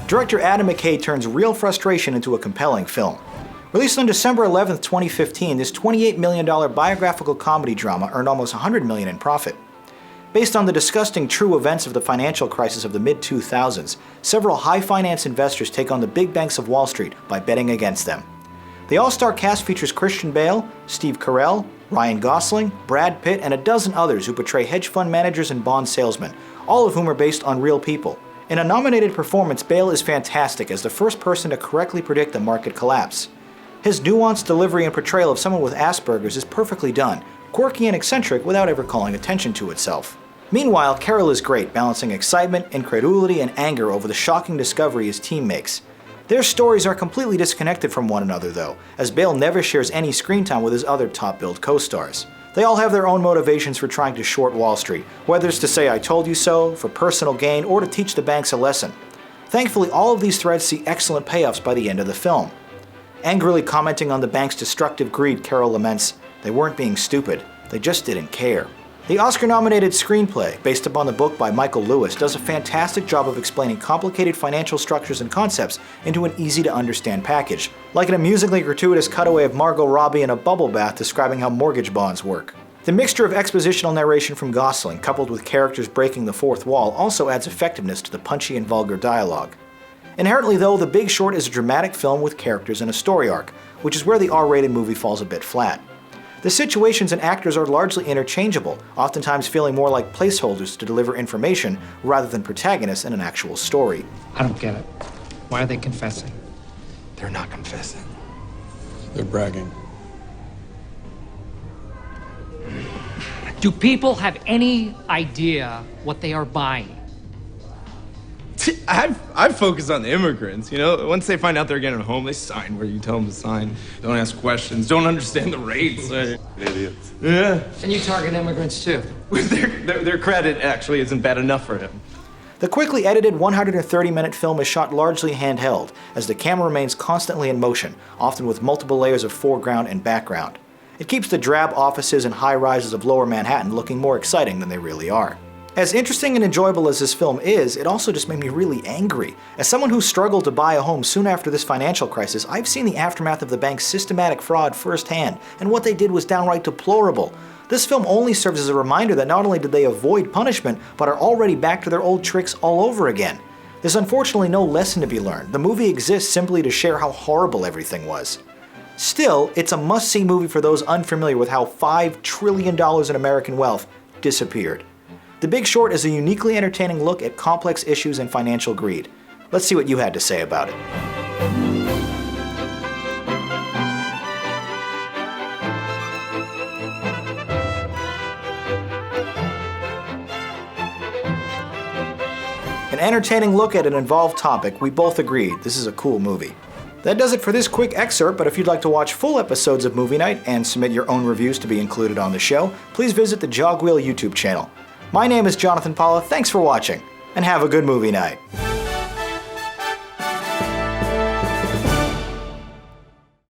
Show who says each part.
Speaker 1: Director Adam McKay turns real frustration into a compelling film. Released on December 11, 2015, this $28 million biographical comedy drama earned almost $100 million in profit. Based on the disgusting true events of the financial crisis of the mid-2000s, several high-finance investors take on the big banks of Wall Street by betting against them. The all-star cast features Christian Bale, Steve Carell, Ryan Gosling, Brad Pitt, and a dozen others who portray hedge fund managers and bond salesmen, all of whom are based on real people. In a nominated performance, Bale is fantastic as the first person to correctly predict the market collapse. His nuanced delivery and portrayal of someone with Asperger's is perfectly done, quirky and eccentric without ever calling attention to itself. Meanwhile, Carell is great, balancing excitement, incredulity, and anger over the shocking discovery his team makes. Their stories are completely disconnected from one another though, as Bale never shares any screen time with his other top-billed co-stars. They all have their own motivations for trying to short Wall Street, whether it's to say "I told you so," for personal gain, or to teach the banks a lesson. Thankfully, all of these threads see excellent payoffs by the end of the film. Angrily commenting on the bank's destructive greed, Carell laments, "They weren't being stupid, they just didn't care." The Oscar-nominated screenplay, based upon the book by Michael Lewis, does a fantastic job of explaining complicated financial structures and concepts into an easy-to-understand package, like an amusingly gratuitous cutaway of Margot Robbie in a bubble bath describing how mortgage bonds work. The mixture of expositional narration from Gosling, coupled with characters breaking the fourth wall, also adds effectiveness to the punchy and vulgar dialogue. Inherently though, The Big Short is a dramatic film with characters and a story arc, which is where the R-rated movie falls a bit flat. The situations and actors are largely interchangeable, oftentimes feeling more like placeholders to deliver information rather than protagonists in an actual story.
Speaker 2: I don't get it. Why are they confessing?
Speaker 3: They're not confessing. They're bragging.
Speaker 2: Do people have any idea what they are buying?
Speaker 4: I'd focus on the immigrants, you know? Once they find out they're getting home, they sign where you tell them to sign. Don't ask questions, don't understand the rates.
Speaker 3: Idiots.
Speaker 4: Yeah.
Speaker 2: And you target immigrants too?
Speaker 4: Their credit actually isn't bad enough for him.
Speaker 1: The quickly edited 130-minute film is shot largely handheld, as the camera remains constantly in motion, often with multiple layers of foreground and background. It keeps the drab offices and high-rises of lower Manhattan looking more exciting than they really are. As interesting and enjoyable as this film is, it also just made me really angry. As someone who struggled to buy a home soon after this financial crisis, I've seen the aftermath of the bank's systematic fraud firsthand, and what they did was downright deplorable. This film only serves as a reminder that not only did they avoid punishment, but are already back to their old tricks all over again. There's unfortunately no lesson to be learned. The movie exists simply to share how horrible everything was. Still, it's a must-see movie for those unfamiliar with how $5 trillion in American wealth disappeared. The Big Short is a uniquely entertaining look at complex issues and financial greed. Let's see what you had to say about it. An entertaining look at an involved topic, we both agreed this is a cool movie. That does it for this quick excerpt, but if you'd like to watch full episodes of Movie Night and submit your own reviews to be included on the show, please visit the Jogwheel YouTube channel. My name is Jonathan Paula, thanks for watching, and have a good movie night.